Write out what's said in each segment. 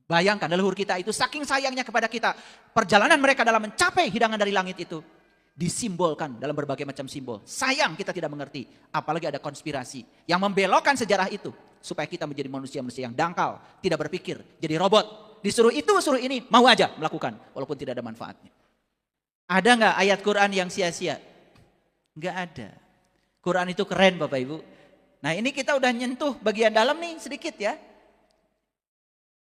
Bayangkan leluhur kita itu saking sayangnya kepada kita. Perjalanan mereka dalam mencapai hidangan dari langit itu disimbolkan dalam berbagai macam simbol. Sayang kita tidak mengerti. Apalagi ada konspirasi yang membelokkan sejarah itu. Supaya kita menjadi manusia-manusia yang dangkal. Tidak berpikir, jadi robot. Disuruh itu, suruh ini, mau aja melakukan. Walaupun tidak ada manfaatnya. Ada nggak ayat Quran yang sia-sia? Nggak ada. Quran itu keren Bapak Ibu. Nah ini kita udah nyentuh bagian dalam nih sedikit ya.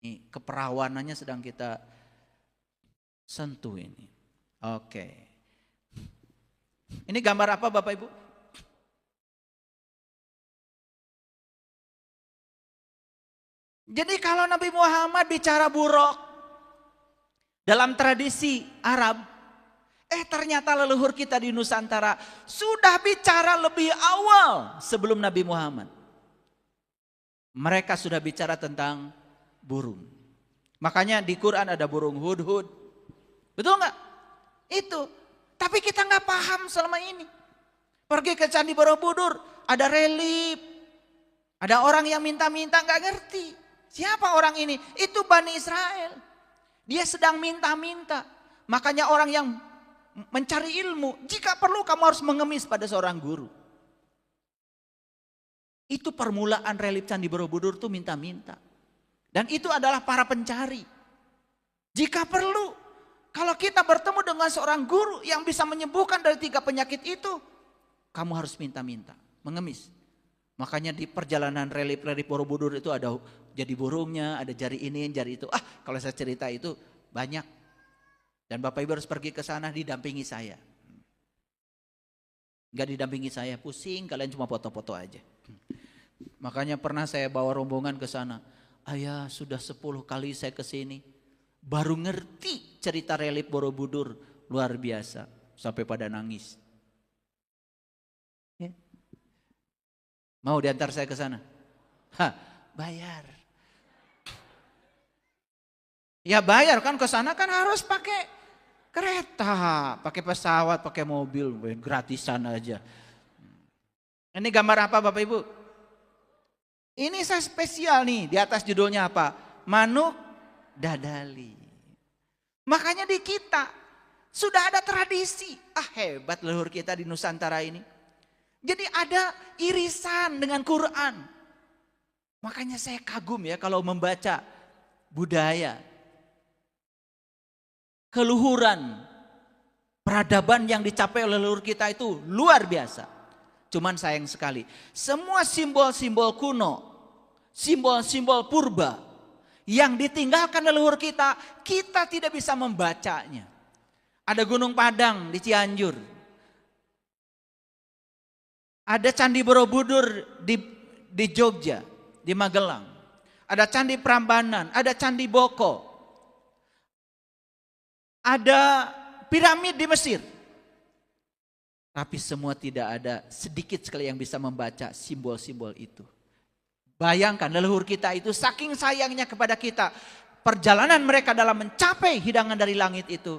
Ini keperawanannya sedang kita sentuh ini. Oke. Ini gambar apa Bapak Ibu? Jadi kalau Nabi Muhammad bicara buruk dalam tradisi Arab, ternyata leluhur kita di Nusantara sudah bicara lebih awal sebelum Nabi Muhammad. Mereka sudah bicara tentang burung. Makanya di Quran ada burung hudhud. Betul nggak? Itu. Tapi kita nggak paham selama ini. Pergi ke Candi Borobudur, ada relief. Ada orang yang minta-minta nggak ngerti. Siapa orang ini? Itu Bani Israel. Dia sedang minta-minta. Makanya orang yang mencari ilmu, jika perlu kamu harus mengemis pada seorang guru. Itu permulaan relief Candi Borobudur tuh minta-minta. Dan itu adalah para pencari. Jika perlu, kalau kita bertemu dengan seorang guru yang bisa menyembuhkan dari 3 penyakit itu, kamu harus minta-minta, mengemis. Makanya di perjalanan relief Borobudur itu ada jadi burungnya, ada jari ini, jari itu. Kalau saya cerita itu banyak. Dan Bapak Ibu harus pergi ke sana didampingi saya. Enggak didampingi saya, pusing, kalian cuma foto-foto aja. Makanya pernah saya bawa rombongan ke sana. Ayah sudah 10 kali saya ke sini. Baru ngerti cerita relief Borobudur, luar biasa. Sampai pada nangis. Ya. Mau diantar saya ke sana? Bayar. Ya bayar kan, ke sana kan harus pakai kereta, pakai pesawat, pakai mobil, gratisan aja. Ini gambar apa Bapak Ibu? Ini saya spesial nih, di atas judulnya apa? Manuk dadali. Makanya di kita sudah ada tradisi. Hebat leluhur kita di Nusantara ini. Jadi ada irisan dengan Quran. Makanya saya kagum ya kalau membaca budaya, keluhuran, peradaban yang dicapai oleh leluhur kita itu luar biasa. Cuman sayang sekali, semua simbol-simbol kuno, simbol-simbol purba yang ditinggalkan leluhur kita, kita tidak bisa membacanya. Ada Gunung Padang di Cianjur. Ada Candi Borobudur di Jogja, di Magelang. Ada Candi Prambanan, ada Candi Boko. Ada piramid di Mesir. Tapi semua tidak ada, sedikit sekali yang bisa membaca simbol-simbol itu. Bayangkan leluhur kita itu saking sayangnya kepada kita. Perjalanan mereka dalam mencapai hidangan dari langit itu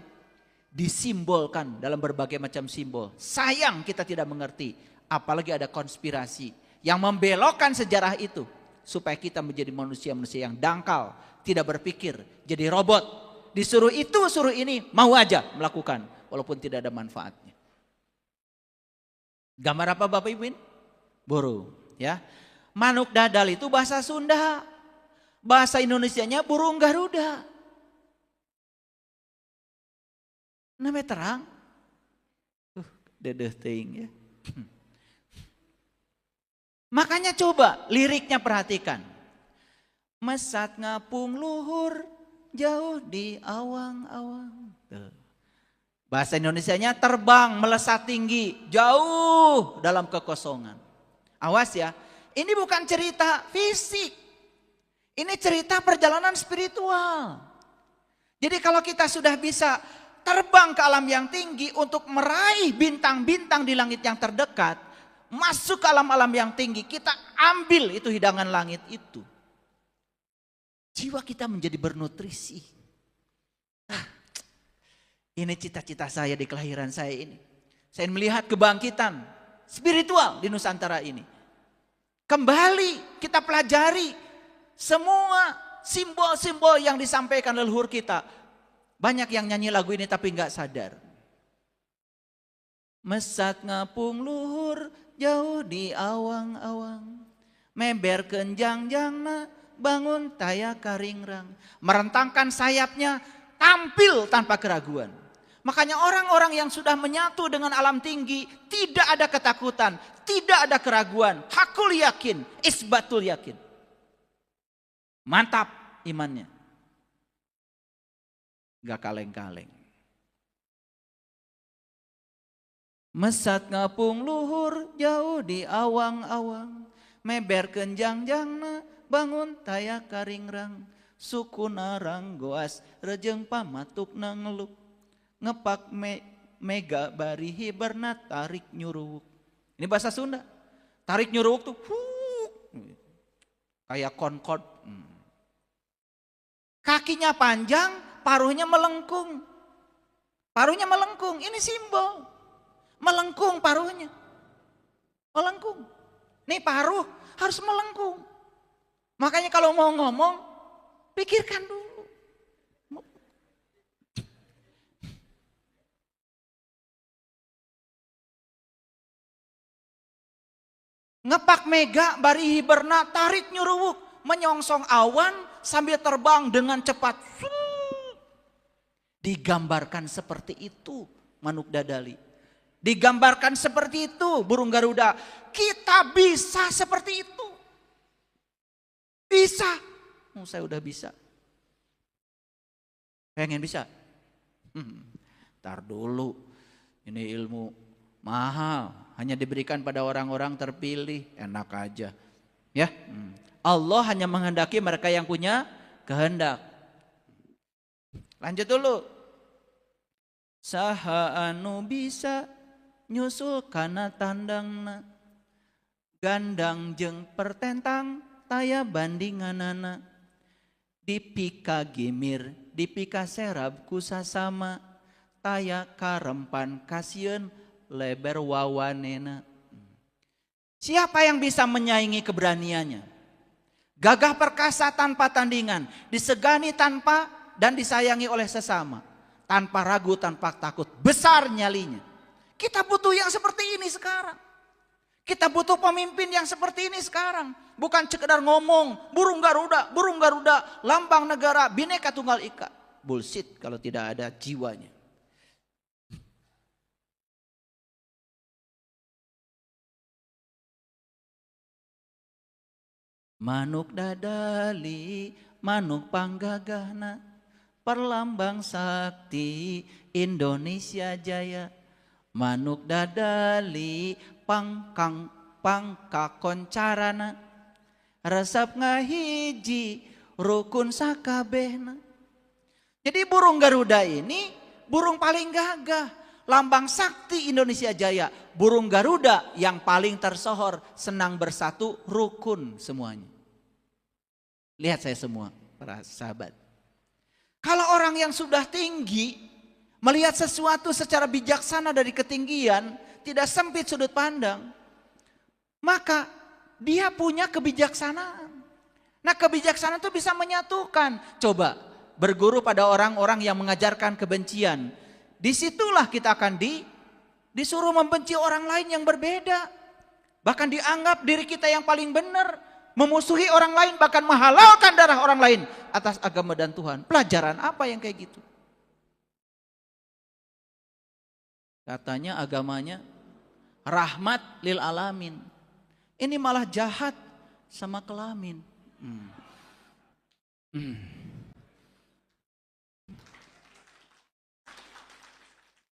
disimbolkan dalam berbagai macam simbol. Sayang kita tidak mengerti. Apalagi ada konspirasi yang membelokkan sejarah itu. Supaya kita menjadi manusia-manusia yang dangkal. Tidak berpikir, jadi robot. Disuruh itu, suruh ini, mau aja melakukan. Walaupun tidak ada manfaatnya. Gambar apa Bapak Ibu ini? Burung. Ya. Manuk dadal itu bahasa Sunda. Bahasa Indonesianya burung Garuda. Namanya terang. Dedeh teing ya. Makanya coba liriknya perhatikan. Mesat ngapung luhur jauh di awang-awang. Bahasa Indonesianya terbang melesat tinggi jauh dalam kekosongan. Awas ya, ini bukan cerita fisik. Ini cerita perjalanan spiritual. Jadi kalau kita sudah bisa terbang ke alam yang tinggi untuk meraih bintang-bintang di langit yang terdekat, masuk ke alam-alam yang tinggi, kita ambil itu hidangan langit itu. Jiwa kita menjadi bernutrisi. Ini cita-cita saya di kelahiran saya ini. Saya melihat kebangkitan spiritual di Nusantara ini. Kembali kita pelajari semua simbol-simbol yang disampaikan leluhur kita. Banyak yang nyanyi lagu ini tapi nggak sadar. Mesat ngapung luhur jauh di awang-awang. Meber kenjang-jangna bangun taya karingrang. Merentangkan sayapnya tampil tanpa keraguan. Makanya orang-orang yang sudah menyatu dengan alam tinggi tidak ada ketakutan, tidak ada keraguan. Hakul yakin, isbatul yakin. Mantap imannya. Gak kaleng-kaleng. Mesat ngapung luhur jauh di awang-awang. Meber kenjang-jangna bangun taya karingrang. Sukuna ranggoas rejeng pamatuk nangeluk. Ngepak mega bari hiberna tarik nyuruwuk. Ini bahasa Sunda. Tarik nyuruwuk tuh kayak konkord. Kakinya panjang, paruhnya melengkung. Paruhnya melengkung, ini simbol. Melengkung paruhnya. Melengkung. Nih paruh harus melengkung. Makanya kalau mau ngomong, pikirkan dulu. Ngepak mega bari hiberna tarik nyuruwuk. Menyongsong awan sambil terbang dengan cepat. Digambarkan seperti itu manuk dadali. Digambarkan seperti itu burung Garuda. Kita bisa seperti itu. Bisa. Saya udah bisa. Pengen bisa? Ntar dulu. Ini ilmu mahal. Hanya diberikan pada orang-orang terpilih. Enak aja. Ya. Allah hanya menghendaki mereka yang punya kehendak. Lanjut dulu. Saha anu bisa nyusul kana tandangna. Gandang jeung pertentang taya bandinganana. Dipika gimir, dipika serab kusasama. Taya karempan kasieun leber wawanena. Siapa yang bisa menyaingi keberaniannya? Gagah perkasa tanpa tandingan, disegani tanpa dan disayangi oleh sesama. Tanpa ragu, tanpa takut, besar nyalinya. Kita butuh yang seperti ini sekarang. Kita butuh pemimpin yang seperti ini sekarang. Bukan sekedar ngomong, burung Garuda, lambang negara, Bhinneka Tunggal Ika. Bullshit kalau tidak ada jiwanya. Manuk dadali, manuk panggagahna, perlambang sakti Indonesia Jaya. Manuk dadali pangkakoncarana, resep ngahiji rukun sakabehna. Jadi burung Garuda ini burung paling gagah, lambang sakti Indonesia Jaya. Burung Garuda yang paling tersohor, senang bersatu, rukun semuanya. Lihat saya semua para sahabat. Kalau orang yang sudah tinggi melihat sesuatu secara bijaksana dari ketinggian, tidak sempit sudut pandang, maka dia punya kebijaksanaan. Nah, kebijaksanaan itu bisa menyatukan. Coba berguru pada orang-orang yang mengajarkan kebencian. Disitulah kita akan disuruh membenci orang lain yang berbeda. Bahkan dianggap diri kita yang paling benar. Memusuhi orang lain, bahkan menghalalkan darah orang lain atas agama dan Tuhan. Pelajaran apa yang kayak gitu? Katanya agamanya rahmat lil alamin. Ini malah jahat sama kelamin.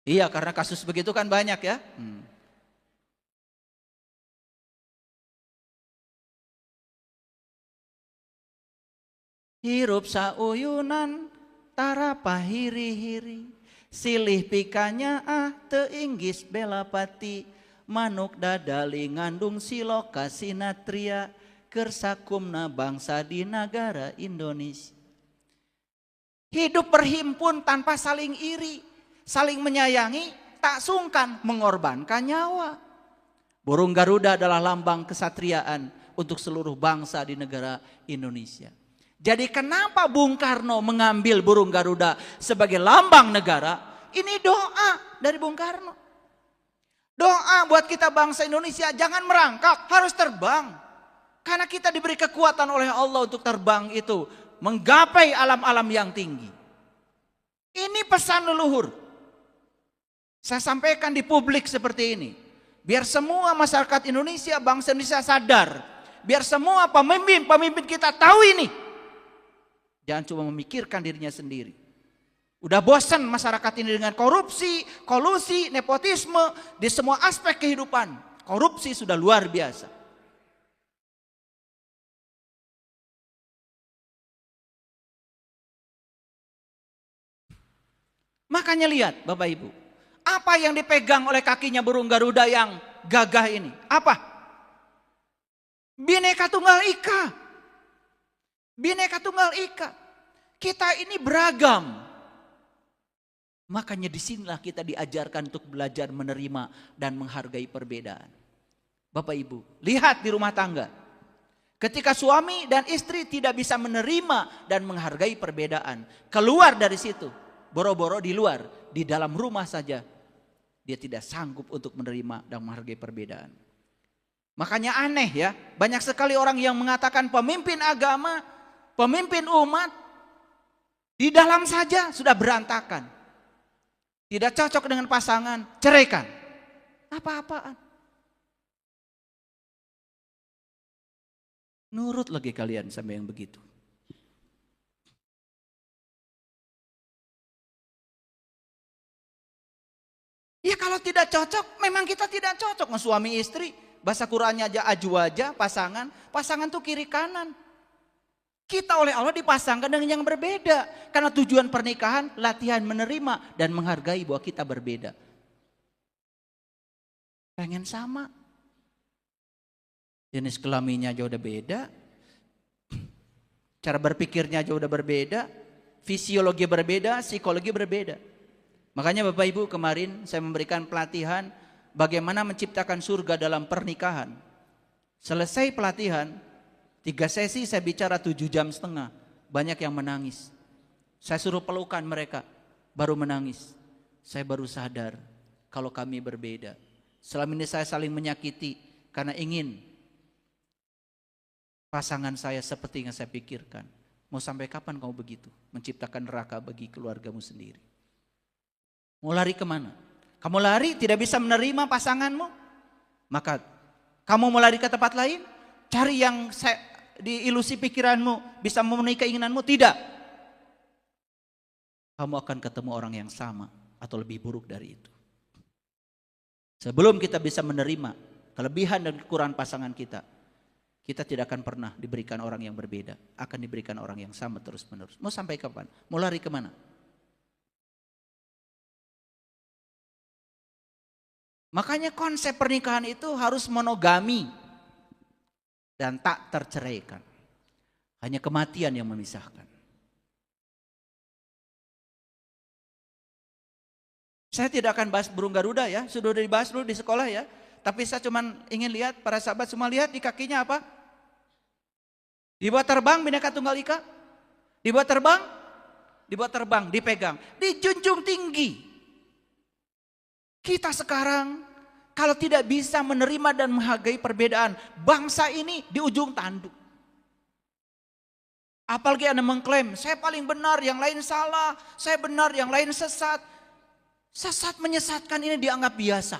Iya, karena kasus begitu kan banyak ya. Hirup sauyunan tara pahiri-hiri. Silih pikanya teinggis belapati. Manuk dadali ngandung siloka sinatria. Kersakumna bangsa di negara Indonesia. Hidup berhimpun tanpa saling iri. Saling menyayangi, tak sungkan mengorbankan nyawa. Burung Garuda adalah lambang kesatriaan untuk seluruh bangsa di negara Indonesia. Jadi kenapa Bung Karno mengambil burung Garuda sebagai lambang negara? Ini doa dari Bung Karno. Doa buat kita bangsa Indonesia, jangan merangkak, harus terbang. Karena kita diberi kekuatan oleh Allah untuk terbang itu, menggapai alam-alam yang tinggi. Ini pesan leluhur. Saya sampaikan di publik seperti ini. Biar semua masyarakat Indonesia, bangsa Indonesia sadar. Biar semua pemimpin kita tahu ini. Jangan cuma memikirkan dirinya sendiri. Udah bosan masyarakat ini dengan korupsi, kolusi, nepotisme di semua aspek kehidupan. Korupsi sudah luar biasa. Makanya lihat Bapak Ibu, apa yang dipegang oleh kakinya burung Garuda yang gagah ini? Apa? Bhinneka Tunggal Ika. Bhinneka Tunggal Ika. Kita ini beragam. Makanya disinilah kita diajarkan untuk belajar menerima dan menghargai perbedaan. Bapak Ibu, lihat di rumah tangga. Ketika suami dan istri tidak bisa menerima dan menghargai perbedaan, keluar dari situ, boro-boro di luar, di dalam rumah saja, dia tidak sanggup untuk menerima dan menghargai perbedaan. Makanya aneh ya, banyak sekali orang yang mengatakan pemimpin agama, pemimpin umat, di dalam saja sudah berantakan. Tidak cocok dengan pasangan, ceraikan. Apa-apaan. Nurut lagi kalian sama yang begitu. Ya kalau tidak cocok, memang kita tidak cocok. Suami istri, bahasa Qur'annya aja ajwaja, pasangan. Pasangan tuh kiri kanan. Kita oleh Allah dipasangkan dengan yang berbeda. Karena tujuan pernikahan, latihan menerima dan menghargai bahwa kita berbeda. Pengen sama. Jenis kelaminnya aja udah beda. Cara berpikirnya aja udah berbeda. Fisiologi berbeda, psikologi berbeda. Makanya Bapak Ibu kemarin saya memberikan pelatihan bagaimana menciptakan surga dalam pernikahan. Selesai pelatihan, 3 sesi saya bicara 7,5 jam. Banyak yang menangis. Saya suruh pelukan mereka, baru menangis. Saya baru sadar kalau kami berbeda. Selama ini saya saling menyakiti karena ingin pasangan saya seperti yang saya pikirkan. Mau sampai kapan kamu begitu? Menciptakan neraka bagi keluargamu sendiri. Mau lari kemana? Kamu lari tidak bisa menerima pasanganmu? Maka kamu mau lari ke tempat lain? Cari yang di ilusi pikiranmu bisa memenuhi keinginanmu? Tidak. Kamu akan ketemu orang yang sama atau lebih buruk dari itu. Sebelum kita bisa menerima kelebihan dan kekurangan pasangan kita, kita tidak akan pernah diberikan orang yang berbeda. Akan diberikan orang yang sama terus menerus. Mau sampai kapan? Mau lari kemana? Makanya konsep pernikahan itu harus monogami. Dan tak terceraikan. Hanya kematian yang memisahkan. Saya tidak akan bahas burung Garuda ya. Sudah dibahas dulu di sekolah ya. Tapi saya cuma ingin lihat, para sahabat semua lihat di kakinya apa? Dibuat terbang Bhinneka Tunggal Ika. Dibuat terbang, dipegang, dijunjung tinggi. Kita sekarang kalau tidak bisa menerima dan menghargai perbedaan, bangsa ini di ujung tanduk. Apalagi Anda mengklaim, saya paling benar, yang lain salah, saya benar, yang lain sesat. Sesat menyesatkan ini dianggap biasa.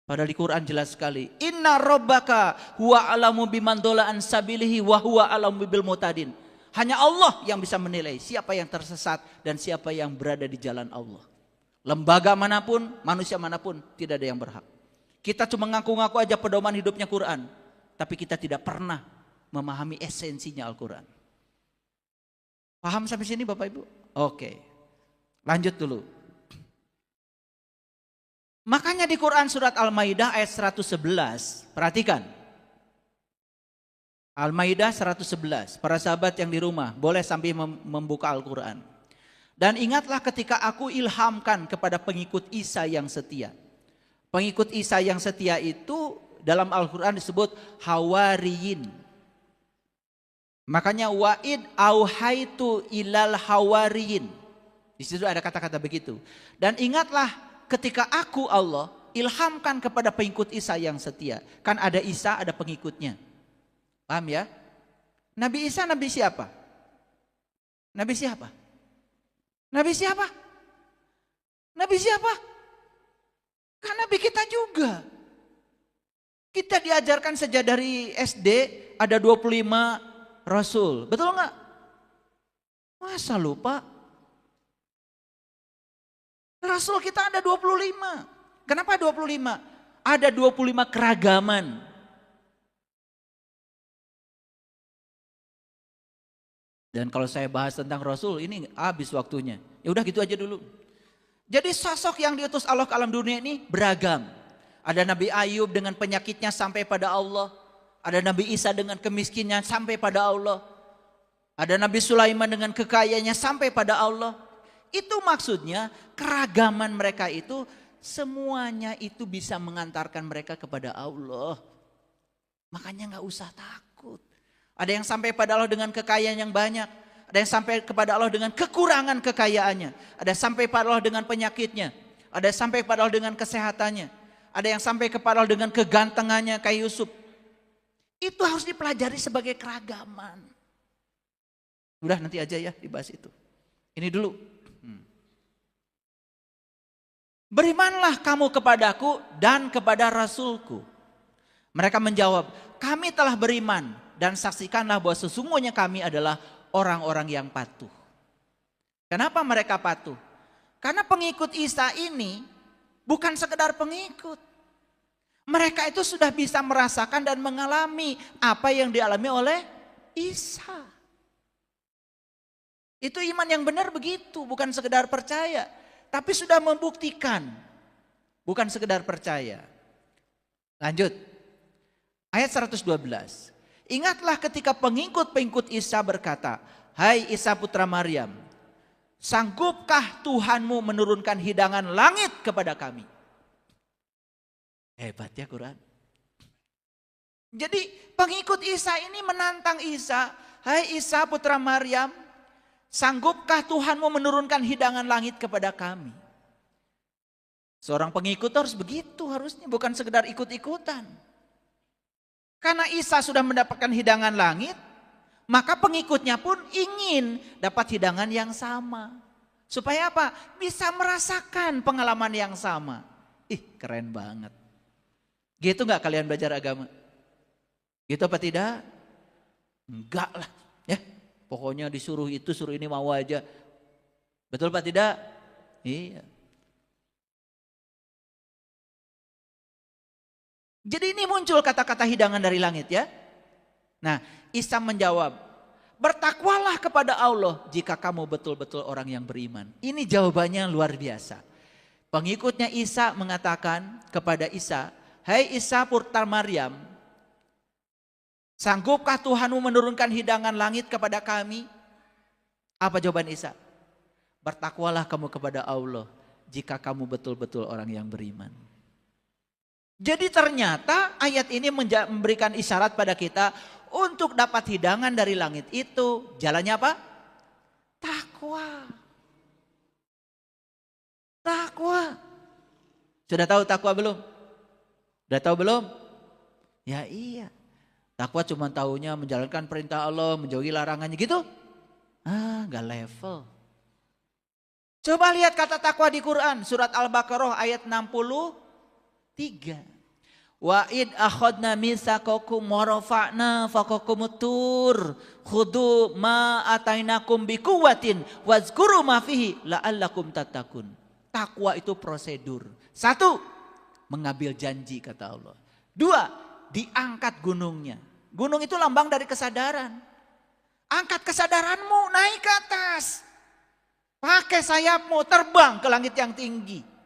Padahal di Quran jelas sekali. Inna rabbaka huwa alamu biman dola an sabilihi wa huwa alamu bil mutadin. Hanya Allah yang bisa menilai siapa yang tersesat dan siapa yang berada di jalan Allah. Lembaga manapun, manusia manapun tidak ada yang berhak. Kita cuma ngaku-ngaku aja pedoman hidupnya Quran. Tapi kita tidak pernah memahami esensinya Al-Quran. Paham sampai sini Bapak Ibu? Oke. Lanjut dulu. Makanya di Quran surat Al-Maidah ayat 111, perhatikan. Al-Maidah 111, para sahabat yang di rumah boleh sambil membuka Al-Quran. Dan ingatlah ketika aku ilhamkan kepada pengikut Isa yang setia. Pengikut Isa yang setia itu dalam Al-Quran disebut Hawariyin. Makanya wa'id auhaitu ilal hawariyin. Di situ ada kata-kata begitu. Dan ingatlah ketika aku Allah ilhamkan kepada pengikut Isa yang setia. Kan ada Isa, ada pengikutnya. Paham ya? Nabi Isa nabi siapa? Nabi siapa? Nabi siapa? Nabi siapa? Kan nabi kita juga. Kita diajarkan sejak dari SD ada 25 rasul. Betul nggak? Masa lupa? Rasul kita ada 25. Kenapa 25? Ada 25 keragaman. Dan kalau saya bahas tentang Rasul ini habis waktunya. Ya udah gitu aja dulu. Jadi sosok yang diutus Allah ke alam dunia ini beragam. Ada Nabi Ayub dengan penyakitnya sampai pada Allah. Ada Nabi Isa dengan kemiskinannya sampai pada Allah. Ada Nabi Sulaiman dengan kekayaannya sampai pada Allah. Itu maksudnya keragaman mereka itu semuanya itu bisa mengantarkan mereka kepada Allah. Makanya gak usah takut. Ada yang sampai pada Allah dengan kekayaan yang banyak. Ada yang sampai kepada Allah dengan kekurangan kekayaannya. Ada yang sampai pada Allah dengan penyakitnya. Ada yang sampai kepada Allah dengan kesehatannya. Ada yang sampai kepada Allah dengan kegantengannya kayak Yusuf. Itu harus dipelajari sebagai keragaman. Udah nanti aja ya dibahas itu. Ini dulu. Berimanlah kamu kepadaku dan kepada Rasulku. Mereka menjawab, kami telah beriman dan saksikanlah bahwa sesungguhnya kami adalah orang-orang yang patuh. Kenapa mereka patuh? Karena pengikut Isa ini bukan sekedar pengikut. Mereka itu sudah bisa merasakan dan mengalami apa yang dialami oleh Isa. Itu iman yang benar begitu, bukan sekedar percaya. Tapi sudah membuktikan, bukan sekedar percaya. Lanjut, ayat 112. Ingatlah ketika pengikut-pengikut Isa berkata, hai Isa putra Maryam, sanggupkah Tuhanmu menurunkan hidangan langit kepada kami? Hebat ya Quran. Jadi pengikut Isa ini menantang Isa, hai Isa putra Maryam, sanggupkah Tuhanmu menurunkan hidangan langit kepada kami? Seorang pengikut harus begitu harusnya, bukan sekedar ikut-ikutan. Karena Isa sudah mendapatkan hidangan langit, maka pengikutnya pun ingin dapat hidangan yang sama. Supaya apa? Bisa merasakan pengalaman yang sama. Ih, keren banget. Gitu gak kalian belajar agama? Gitu apa tidak? Enggak lah, ya. Pokoknya disuruh itu, suruh ini mau aja. Betul Pak tidak? Iya. Jadi ini muncul kata-kata hidangan dari langit ya. Nah, Isa menjawab, bertakwalah kepada Allah jika kamu betul-betul orang yang beriman. Ini jawabannya luar biasa. Pengikutnya Isa mengatakan kepada Isa, hai Isa putra Maryam, sanggupkah Tuhanmu menurunkan hidangan langit kepada kami? Apa jawaban Isa? Bertakwalah kamu kepada Allah jika kamu betul-betul orang yang beriman. Jadi ternyata ayat ini memberikan isyarat pada kita untuk dapat hidangan dari langit itu. Jalannya apa? Takwa. Takwa. Sudah tahu takwa belum? Sudah tahu belum? Ya iya. Takwa cuma tahunya menjalankan perintah Allah, menjauhi larangannya gitu. Gak level. Coba lihat kata takwa di Quran. Surat Al-Baqarah ayat 63. Wa id akhadna mitsaqakum wa rafa'na fawqakumut tur khudu ma atainakum biquwwatin wazkuru ma fihi la'allakum tattaqun. Takwa itu prosedur. 1, mengambil janji kata Allah. 2, diangkat gunungnya. Gunung itu lambang dari kesadaran. Angkat kesadaranmu, naik ke atas. Pakai sayapmu, terbang ke langit yang tinggi.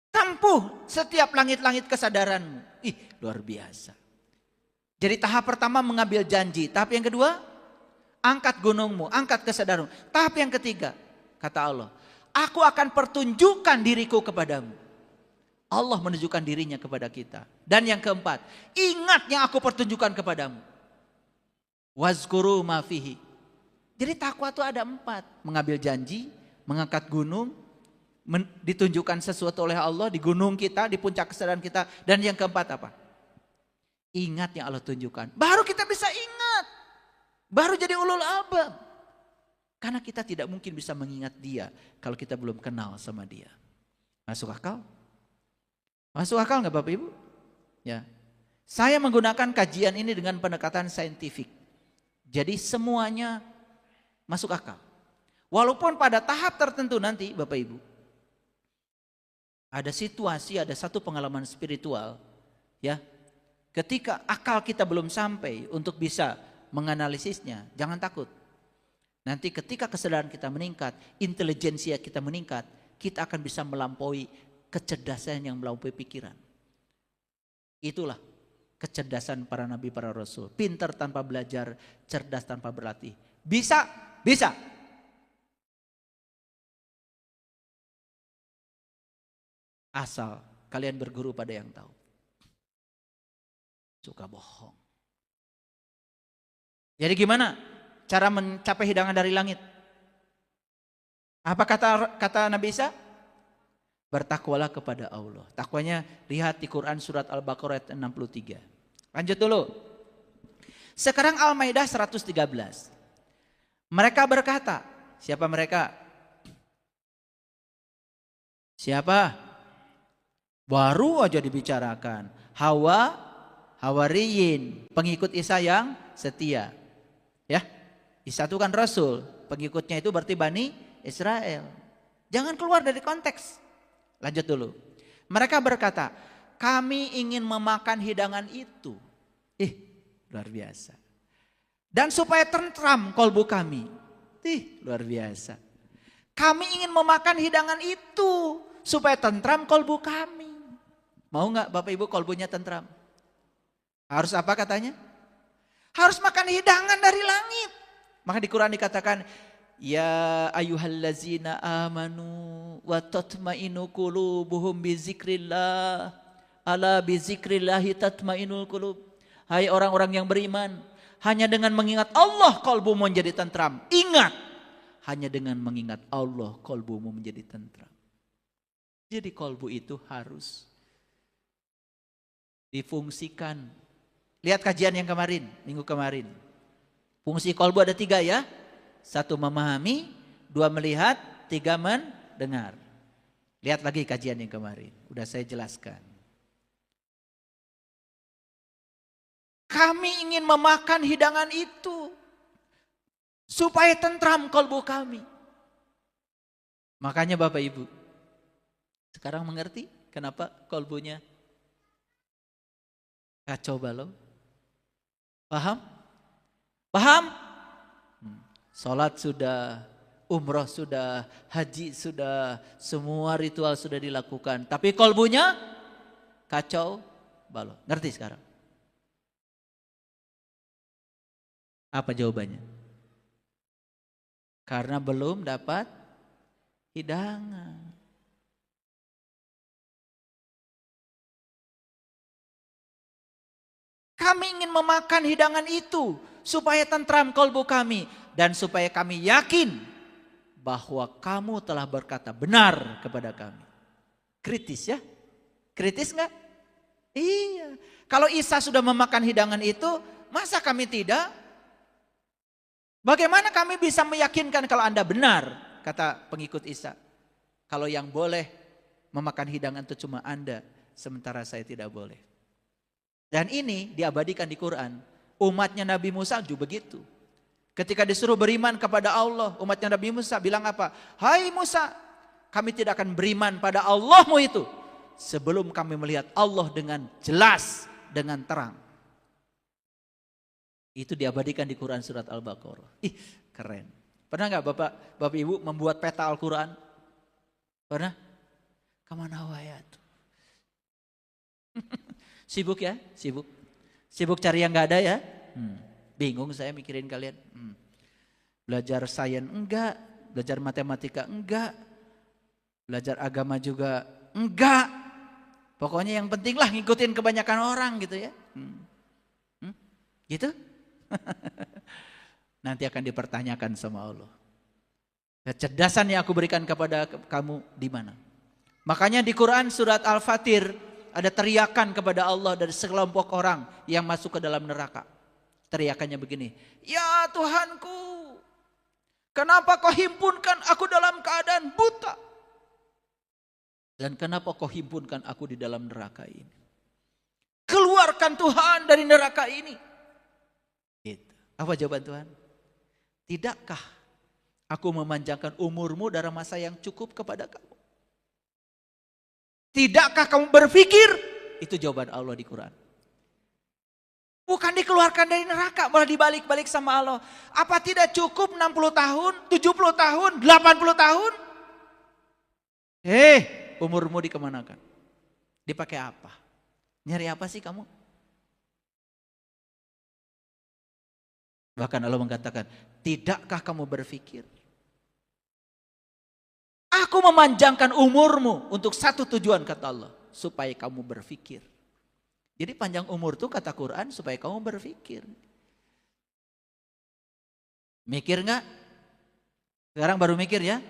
Tempuh setiap langit-langit kesadaranmu. Ih, luar biasa. Jadi tahap pertama mengambil janji. Tahap yang kedua, angkat gunungmu, angkat kesadaranmu. Tahap yang ketiga, kata Allah, aku akan pertunjukkan diriku kepadamu. Allah menunjukkan dirinya kepada kita. Dan yang keempat, ingat yang aku pertunjukkan kepadamu. Wazkuru ma fihi. Jadi takwa itu ada 4. Mengambil janji, mengangkat gunung, ditunjukkan sesuatu oleh Allah di gunung kita, di puncak kesadaran kita. Dan yang keempat apa? Ingat yang Allah tunjukkan. Baru kita bisa ingat. Baru jadi ulul albab. Karena kita tidak mungkin bisa mengingat dia kalau kita belum kenal sama dia. Masuk akal? Masuk akal nggak Bapak Ibu? Ya. Saya menggunakan kajian ini dengan pendekatan saintifik. Jadi semuanya masuk akal. Walaupun pada tahap tertentu nanti Bapak Ibu, ada situasi, ada satu pengalaman spiritual, ya. Ketika akal kita belum sampai untuk bisa menganalisisnya, jangan takut. Nanti ketika kesadaran kita meningkat, intelijensia kita meningkat, kita akan bisa melampaui kecerdasan yang melampaui pikiran. Itulah kecerdasan para nabi, para rasul. Pintar tanpa belajar, cerdas tanpa berlatih. Bisa, bisa. Asal kalian berguru pada yang tahu. Suka bohong. Jadi gimana cara mencapai hidangan dari langit? Apa kata Nabi Isa? Bertakwalah kepada Allah. Takwanya lihat di Quran surat Al-Baqarah ayat 63. Lanjut dulu. Sekarang Al-Maidah 113. Mereka berkata, siapa mereka? Siapa? Baru aja dibicarakan. Hawariyin, pengikut Isa yang setia. Ya, Isa itu kan Rasul, pengikutnya itu berarti Bani Israel. Jangan keluar dari konteks. Lanjut dulu. Mereka berkata, kami ingin memakan hidangan itu. Luar biasa. Dan supaya tentram kolbu kami. Luar biasa. Kami ingin memakan hidangan itu supaya tentram kolbu kami. Mau nggak Bapak Ibu kolbunya tentram? Harus apa katanya? Harus makan hidangan dari langit. Maka di Quran dikatakan, ya ayyuhallazina amanu wa tatmainu qulubuhum bizikrillah. Ala bizikrillahi tatmainul qulub. Hai orang-orang yang beriman, hanya dengan mengingat Allah kolbumu menjadi tentram. Ingat, hanya dengan mengingat Allah kolbumu menjadi tentram. Jadi kolbu itu harus difungsikan. Lihat kajian yang kemarin, minggu kemarin. Fungsi kolbu ada 3 ya. 1 memahami, 2 melihat, 3 mendengar. Lihat lagi kajian yang kemarin, udah saya jelaskan. Kami ingin memakan hidangan itu supaya tentram kolbu kami. Makanya Bapak Ibu, sekarang mengerti kenapa kolbunya kacau balau? Paham? Paham? Salat sudah, umroh sudah, haji sudah, semua ritual sudah dilakukan. Tapi kolbunya kacau balau. Ngerti sekarang? Apa jawabannya? Karena belum dapat hidangan. Kami ingin memakan hidangan itu supaya tentram kolbu kami dan supaya kami yakin bahwa kamu telah berkata benar kepada kami. Kritis ya? Kritis enggak? Iya. Kalau Isa sudah memakan hidangan itu, masa kami tidak? Bagaimana kami bisa meyakinkan kalau Anda benar, kata pengikut Isa. Kalau yang boleh memakan hidangan itu cuma Anda, sementara saya tidak boleh. Dan ini diabadikan di Quran. Umatnya Nabi Musa juga begitu. Ketika disuruh beriman kepada Allah, umatnya Nabi Musa bilang apa? Hai Musa, kami tidak akan beriman pada Allahmu itu sebelum kami melihat Allah dengan jelas, dengan terang. Itu diabadikan di Quran surat Al-Baqarah. Keren. Pernah nggak Bapak Ibu membuat peta Al-Quran? Pernah? Kemana wayat? Sibuk ya? Sibuk. Sibuk cari yang gak ada ya? Bingung saya mikirin kalian. Belajar sains enggak, belajar matematika enggak, belajar agama juga enggak. Pokoknya yang penting lah ngikutin kebanyakan orang gitu ya. Gitu? Nanti akan dipertanyakan sama Allah. Kecerdasan yang aku berikan kepada kamu di mana? Makanya di Quran surat Al-Fatir ada teriakan kepada Allah dari sekelompok orang yang masuk ke dalam neraka. Teriakannya begini, ya Tuhanku, kenapa kau himpunkan aku dalam keadaan buta? Dan kenapa kau himpunkan aku di dalam neraka ini? Keluarkan Tuhan dari neraka ini. Gitu. Apa jawaban Tuhan? Tidakkah aku memanjangkan umurmu dalam masa yang cukup kepada kamu? Tidakkah kamu berpikir? Itu jawaban Allah di Quran. Bukan dikeluarkan dari neraka, malah dibalik-balik sama Allah. Apa tidak cukup 60 tahun, 70 tahun, 80 tahun? Umurmu dikemanakan? Dipakai apa? Nyari apa sih kamu? Bahkan Allah mengatakan, tidakkah kamu berpikir? Aku memanjangkan umurmu untuk satu tujuan kata Allah. Supaya kamu berpikir. Jadi panjang umur itu kata Quran supaya kamu berpikir. Mikir gak? Sekarang baru mikir ya?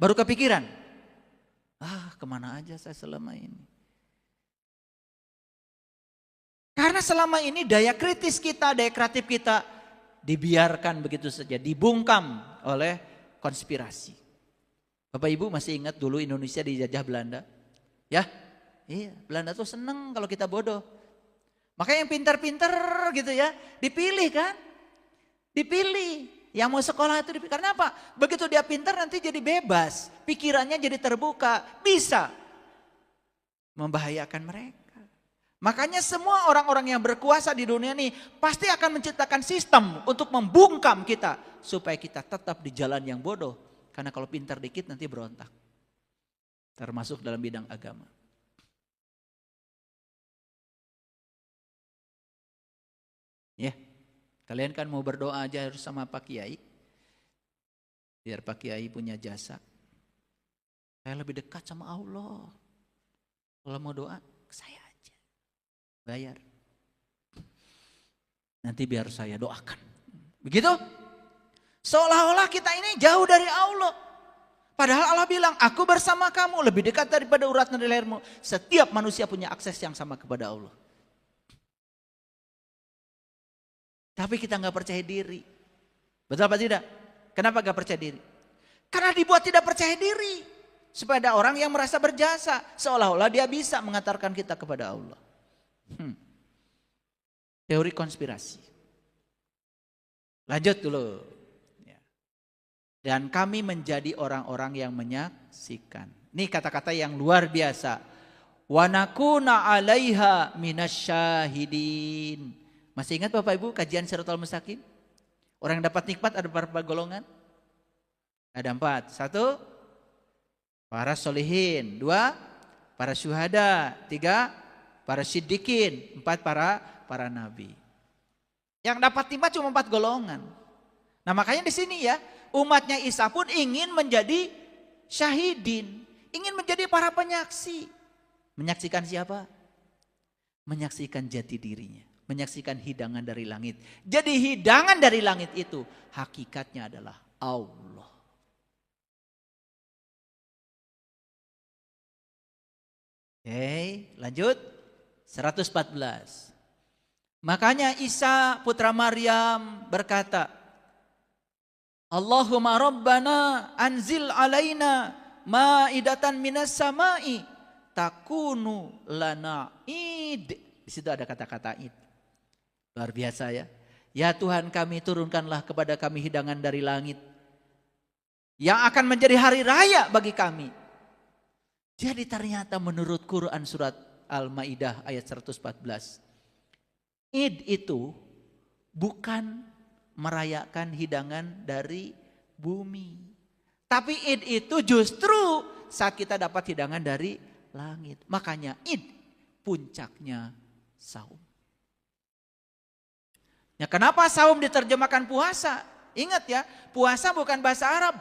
Baru kepikiran? Kemana aja saya selama ini? Karena selama ini daya kritis kita, daya kreatif kita dibiarkan begitu saja, dibungkam oleh konspirasi. Bapak Ibu masih ingat dulu Indonesia dijajah Belanda? Ya, iya, Belanda tuh seneng kalau kita bodoh. Makanya yang pintar-pintar gitu ya, dipilih kan? Dipilih. Yang mau sekolah itu dipilih. Karena apa? Begitu dia pintar nanti jadi bebas. Pikirannya jadi terbuka. Bisa membahayakan mereka. Makanya semua orang-orang yang berkuasa di dunia ini pasti akan menciptakan sistem untuk membungkam kita. Supaya kita tetap di jalan yang bodoh. Karena kalau pintar dikit nanti berontak. Termasuk dalam bidang agama. Ya, kalian kan mau berdoa aja harus sama Pak Kiai. Biar Pak Kiai punya jasa. Saya lebih dekat sama Allah. Kalau mau doa, ke saya aja. Bayar. Nanti biar saya doakan. Begitu? Seolah-olah kita ini jauh dari Allah. Padahal Allah bilang, aku bersama kamu lebih dekat daripada urat nadi lehermu. Setiap manusia punya akses yang sama kepada Allah. Tapi kita nggak percaya diri. Betul apa tidak? Kenapa nggak percaya diri? Karena dibuat tidak percaya diri. Supaya ada orang yang merasa berjasa. Seolah-olah dia bisa mengantarkan kita kepada Allah. Teori konspirasi. Lanjut dulu. Dan kami menjadi orang-orang yang menyaksikan. Ini kata-kata yang luar biasa. Wa nakuna 'alaiha minasyahidin. Masih ingat Bapak Ibu kajian Shiratal Mustaqim? Orang yang dapat nikmat ada berapa golongan? Ada 4. 1, para solihin. 2, para syuhada. 3, para siddiqin. 4, para nabi. Yang dapat nikmat cuma 4 golongan. Nah makanya di sini ya, umatnya Isa pun ingin menjadi syahidin. Ingin menjadi para penyaksi. Menyaksikan siapa? Menyaksikan jati dirinya. Menyaksikan hidangan dari langit. Jadi hidangan dari langit itu hakikatnya adalah Allah. Oke, lanjut 114. Makanya Isa putra Maryam berkata, Allahumma rabbana anzil alaina ma'idatan minas sama'i takunu lana id. Di situ ada kata-kata id. Luar biasa ya. Ya Tuhan kami turunkanlah kepada kami hidangan dari langit. Yang akan menjadi hari raya bagi kami. Jadi ternyata menurut Quran surat Al-Ma'idah ayat 114. Id itu bukan merayakan hidangan dari bumi. Tapi id itu justru saat kita dapat hidangan dari langit. Makanya id puncaknya saum. Ya, kenapa saum diterjemahkan puasa? Ingat ya, puasa bukan bahasa Arab.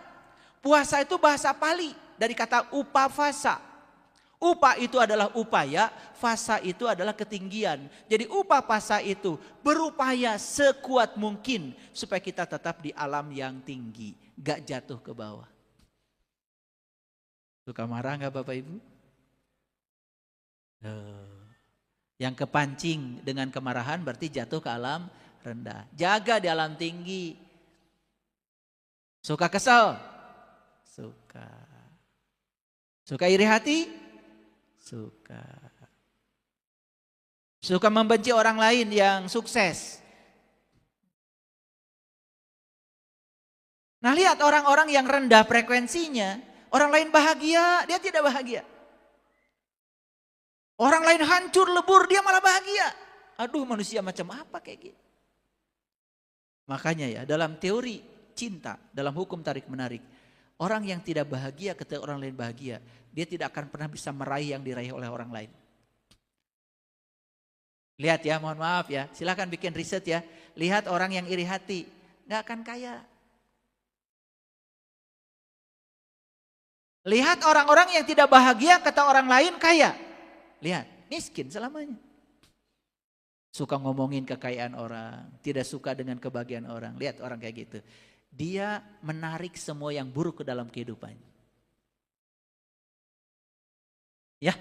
Puasa itu bahasa Pali dari kata upavasa. Upah itu adalah upaya, fasa itu adalah ketinggian. Jadi upah fasa itu berupaya sekuat mungkin supaya kita tetap di alam yang tinggi, gak jatuh ke bawah. Suka marah gak Bapak Ibu? Yang kepancing dengan kemarahan berarti jatuh ke alam rendah. Jaga di alam tinggi. Suka kesal? Suka. Suka iri hati? Suka. Suka membenci orang lain yang sukses. Nah, lihat orang-orang yang rendah frekuensinya, orang lain bahagia, dia tidak bahagia. Orang lain hancur lebur, dia malah bahagia. Aduh, manusia macam apa kayak gitu. Makanya ya, dalam teori cinta, dalam hukum tarik menarik, orang yang tidak bahagia ketika orang lain bahagia, dia tidak akan pernah bisa meraih yang diraih oleh orang lain. Lihat ya, mohon maaf ya, silakan bikin riset ya. Lihat orang yang iri hati, gak akan kaya. Lihat orang-orang yang tidak bahagia kata orang lain kaya. Lihat, miskin selamanya. Suka ngomongin kekayaan orang, tidak suka dengan kebahagiaan orang. Lihat orang kayak gitu. Dia menarik semua yang buruk ke dalam kehidupannya. Ya,